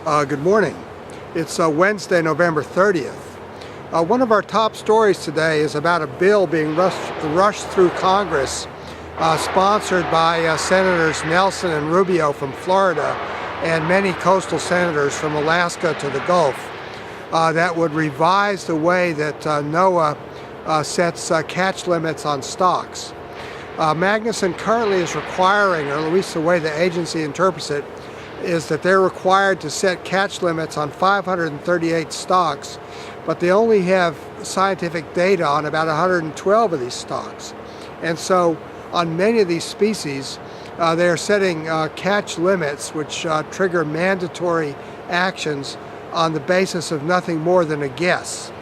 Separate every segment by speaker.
Speaker 1: Good morning. It's Wednesday, November 30th. One of our top stories today is about a bill being rushed through Congress, sponsored by Senators Nelson and Rubio from Florida and many coastal senators from Alaska to the Gulf, that would revise the way that NOAA sets catch limits on stocks. Magnuson currently is requiring, or at least the way the agency interprets it, is that they're required to set catch limits on 538 stocks, but they only have scientific data on about 112 of these stocks. And so on many of these species, they are setting catch limits which trigger mandatory actions on the basis of nothing more than a guess.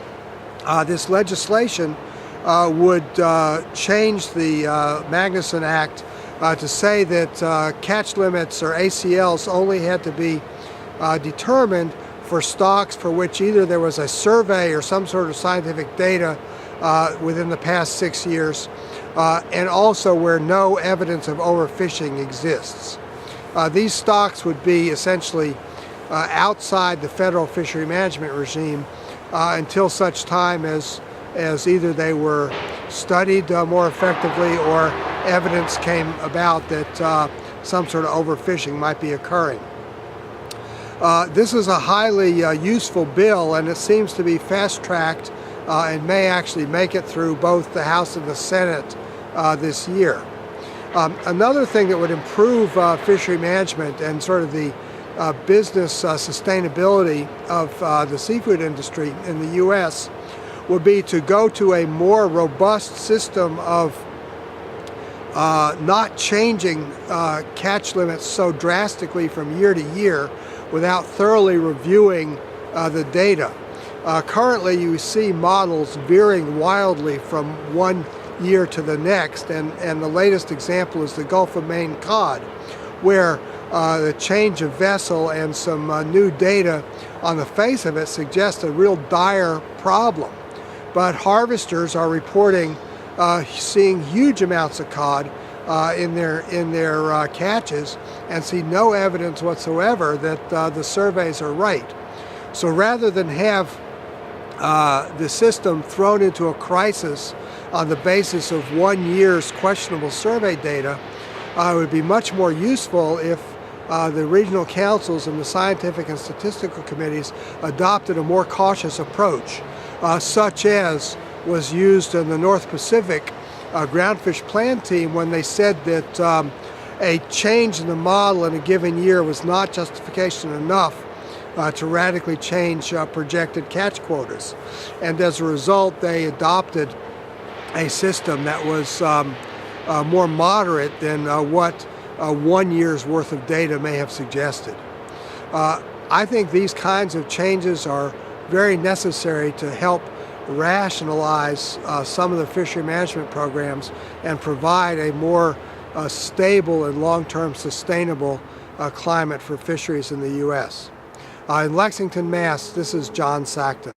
Speaker 1: This legislation would change the Magnuson Act to say that catch limits or ACLs only had to be determined for stocks for which either there was a survey or some sort of scientific data within the past 6 years, and also where no evidence of overfishing exists. These stocks would be essentially outside the federal fishery management regime until such time as either they were studied more effectively or evidence came about that some sort of overfishing might be occurring. This is a highly useful bill, and it seems to be fast-tracked and may actually make it through both the House and the Senate this year. Another thing that would improve fishery management and sort of the business sustainability of the seafood industry in the U.S. would be to go to a more robust system of not changing catch limits so drastically from year to year without thoroughly reviewing the data. Currently, you see models veering wildly from one year to the next, and the latest example is the Gulf of Maine cod, where the change of vessel and some new data on the face of it suggests a real dire problem. But harvesters are reporting seeing huge amounts of cod in their catches and see no evidence whatsoever that the surveys are right. So rather than have the system thrown into a crisis on the basis of 1 year's questionable survey data, it would be much more useful if the regional councils and the scientific and statistical committees adopted a more cautious approach, such as was used in the North Pacific groundfish plan team when they said that a change in the model in a given year was not justification enough to radically change projected catch quotas. And as a result, they adopted a system that was more moderate than what 1 year's worth of data may have suggested. I think these kinds of changes are very necessary to help rationalize some of the fishery management programs and provide a more stable and long-term sustainable climate for fisheries in the U.S. In Lexington, Mass., this is John Sackton.